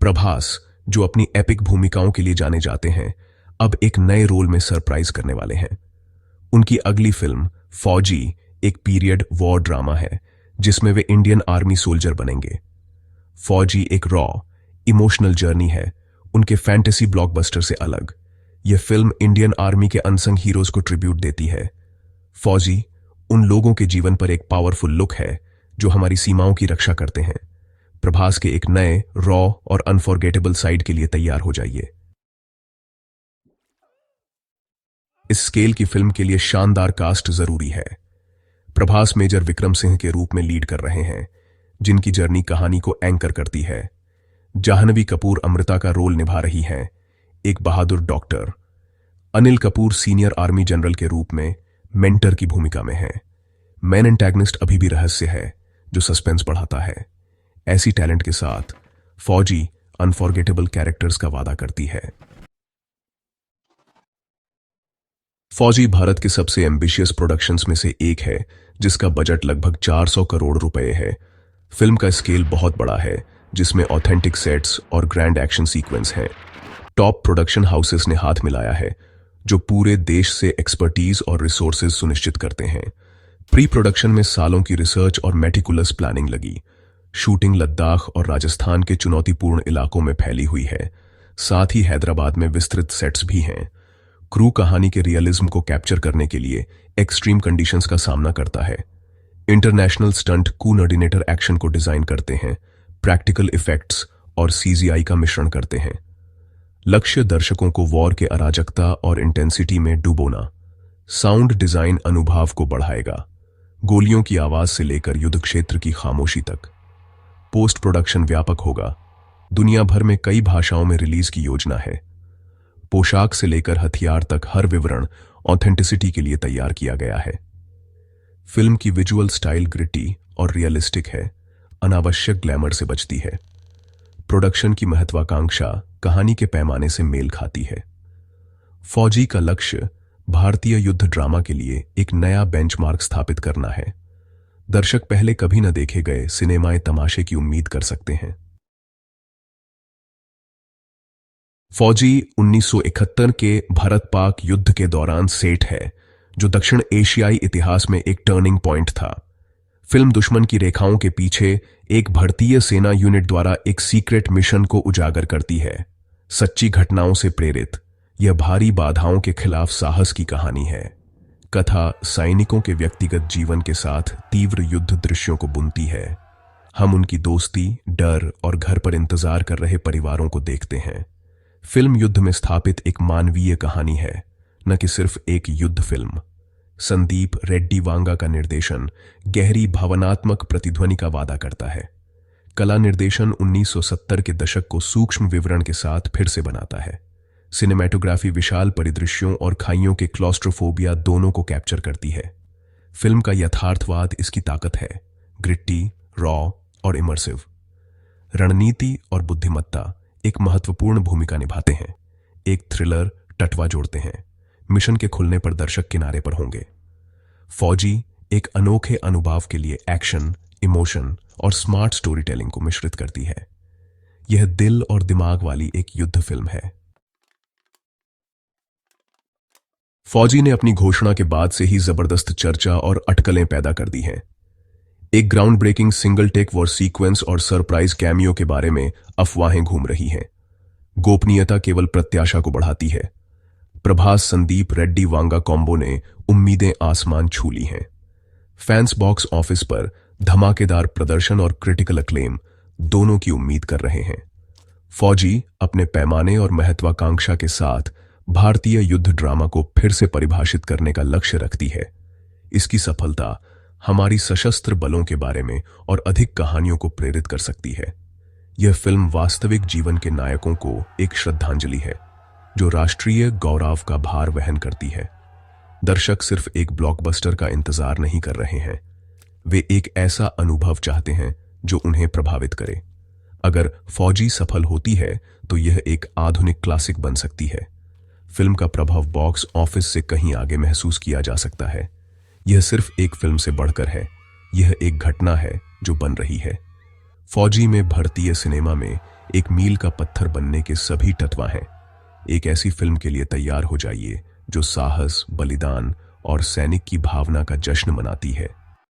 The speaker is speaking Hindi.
प्रभास, जो अपनी एपिक भूमिकाओं के लिए जाने जाते हैं, अब एक नए रोल में सरप्राइज करने वाले हैं। उनकी अगली फिल्म फौजी एक पीरियड वॉर ड्रामा है जिसमें वे इंडियन आर्मी सोल्जर बनेंगे। फौजी एक रॉ इमोशनल जर्नी है, उनके फैंटेसी ब्लॉकबस्टर से अलग। यह फिल्म इंडियन आर्मी के अनसंग हीरोज को ट्रिब्यूट देती है। फौजी उन लोगों के जीवन पर एक पावरफुल लुक है जो हमारी सीमाओं की रक्षा करते हैं। प्रभास के एक नए रॉ और अनफॉरगेटेबल साइड के लिए तैयार हो जाइए। इस स्केल की फिल्म के लिए शानदार कास्ट जरूरी है। प्रभास मेजर विक्रम सिंह के रूप में लीड कर रहे हैं, जिनकी जर्नी कहानी को एंकर करती है। जाह्नवी कपूर अमृता का रोल निभा रही हैं, एक बहादुर doctor. Anil Kapoor senior army general के रूप में मेंटर की भूमिका में है। मेन एंटेगनिस्ट अभी भी रहस्य है जो सस्पेंस बढ़ाता है। ऐसी टैलेंट के साथ फौजी अनफॉरगेटेबल कैरेक्टर्स का वादा करती है। फौजी भारत के सबसे एम्बिशियस प्रोडक्शंस में से एक है, जिसका बजट लगभग 400 करोड़ रुपए है। फिल्म का स्केल बहुत बड़ा है, जिसमें ऑथेंटिक सेट्स और ग्रैंड एक्शन सीक्वेंस हैं। टॉप प्रोडक्शन हाउसेस ने हाथ मिलाया है, जो पूरे देश से एक्सपर्टीज और रिसोर्सेज सुनिश्चित करते हैं। प्री प्रोडक्शन में सालों की रिसर्च और मेटिकुलस प्लानिंग लगी। शूटिंग लद्दाख और राजस्थान के चुनौतीपूर्ण इलाकों में फैली हुई है। साथ ही हैदराबाद में विस्तृत सेट्स भी हैं। क्रू कहानी के रियलिज्म को कैप्चर करने के लिए एक्सट्रीम कंडीशंस का सामना करता है। इंटरनेशनल स्टंट कोऑर्डिनेटर एक्शन को डिजाइन करते हैं, प्रैक्टिकल इफेक्ट्स और सीजीआई का मिश्रण करते हैं। लक्ष्य दर्शकों को वॉर के अराजकता और इंटेंसिटी में डुबोना। साउंड डिजाइन अनुभव को बढ़ाएगा, गोलियों की आवाज से लेकर युद्ध क्षेत्र की खामोशी तक। पोस्ट प्रोडक्शन व्यापक होगा, दुनिया भर में कई भाषाओं में रिलीज की योजना है। पोशाक से लेकर हथियार तक हर विवरण ऑथेंटिसिटी के लिए तैयार किया गया है। फिल्म की विजुअल स्टाइल ग्रिटी और रियलिस्टिक है, अनावश्यक ग्लैमर से बचती है। प्रोडक्शन की महत्वाकांक्षा कहानी के पैमाने से मेल खाती है। फौजी का लक्ष्य भारतीय युद्ध ड्रामा के लिए एक नया बेंचमार्क स्थापित करना है। दर्शक पहले कभी न देखे गए सिनेमाए तमाशे की उम्मीद कर सकते हैं। फौजी 1971 के भारत पाक युद्ध के दौरान सेट है, जो दक्षिण एशियाई इतिहास में एक टर्निंग पॉइंट था। फिल्म दुश्मन की रेखाओं के पीछे एक भारतीय सेना यूनिट द्वारा एक सीक्रेट मिशन को उजागर करती है। सच्ची घटनाओं से प्रेरित यह भारी बाधाओं के खिलाफ साहस की कहानी है। कथा सैनिकों के व्यक्तिगत जीवन के साथ तीव्र युद्ध दृश्यों को बुनती है। हम उनकी दोस्ती, डर और घर पर इंतजार कर रहे परिवारों को देखते हैं। फिल्म युद्ध में स्थापित एक मानवीय कहानी है, न कि सिर्फ एक युद्ध फिल्म। संदीप रेड्डी वांगा का निर्देशन गहरी भावनात्मक प्रतिध्वनि का वादा करता है। कला निर्देशन 1970 के दशक को सूक्ष्म विवरण के साथ फिर से बनाता है। सिनेमैटोग्राफी विशाल परिदृश्यों और खाइयों के क्लॉस्ट्रोफोबिया दोनों को कैप्चर करती है। फिल्म का यथार्थवाद इसकी ताकत है, ग्रिटी, रॉ और इमर्सिव। रणनीति और बुद्धिमत्ता एक महत्वपूर्ण भूमिका निभाते हैं। एक थ्रिलर टटवा जोड़ते हैं। मिशन के खुलने पर दर्शक किनारे पर होंगे। फौजी एक अनोखे अनुभव के लिए एक्शन, इमोशन और स्मार्ट स्टोरी टेलिंग को मिश्रित करती है। यह दिल और दिमाग वाली एक युद्ध फिल्म है। फौजी ने अपनी घोषणा के बाद से ही जबरदस्त चर्चा और अटकलें पैदा कर दी हैं। एक ground breaking single take war sequence और सरप्राइज कैमियो के बारे में अफवाहें घूम रही हैं। गोपनीयता केवल प्रत्याशा को बढ़ाती है। प्रभास संदीप रेड्डी वांगा कॉम्बो ने उम्मीदें आसमान छू ली हैं। फैंस बॉक्स ऑफिस पर धमाकेदार प्रदर्शन और क्रिटिकल अक्लेम दोनों की उम्मीद कर रहे हैं। फौजी अपने पैमाने और महत्वाकांक्षा के साथ भारतीय युद्ध ड्रामा को फिर से परिभाषित करने का लक्ष्य रखती है। इसकी सफलता हमारी सशस्त्र बलों के बारे में और अधिक कहानियों को प्रेरित कर सकती है। यह फिल्म वास्तविक जीवन के नायकों को एक श्रद्धांजलि है, जो राष्ट्रीय गौरव का भार वहन करती है। दर्शक सिर्फ एक ब्लॉकबस्टर का इंतजार नहीं कर रहे हैं, वे एक ऐसा अनुभव चाहते हैं जो उन्हें प्रभावित करे। अगर फौजी सफल होती है तो यह एक आधुनिक क्लासिक बन सकती है। फिल्म का प्रभाव बॉक्स ऑफिस से कहीं आगे महसूस किया जा सकता है। यह सिर्फ एक फिल्म से बढ़कर है, यह एक घटना है जो बन रही है। फौजी में भारतीय सिनेमा में एक मील का पत्थर बनने के सभी तत्व हैं। एक ऐसी फिल्म के लिए तैयार हो जाइए जो साहस, बलिदान और सैनिक की भावना का जश्न मनाती है।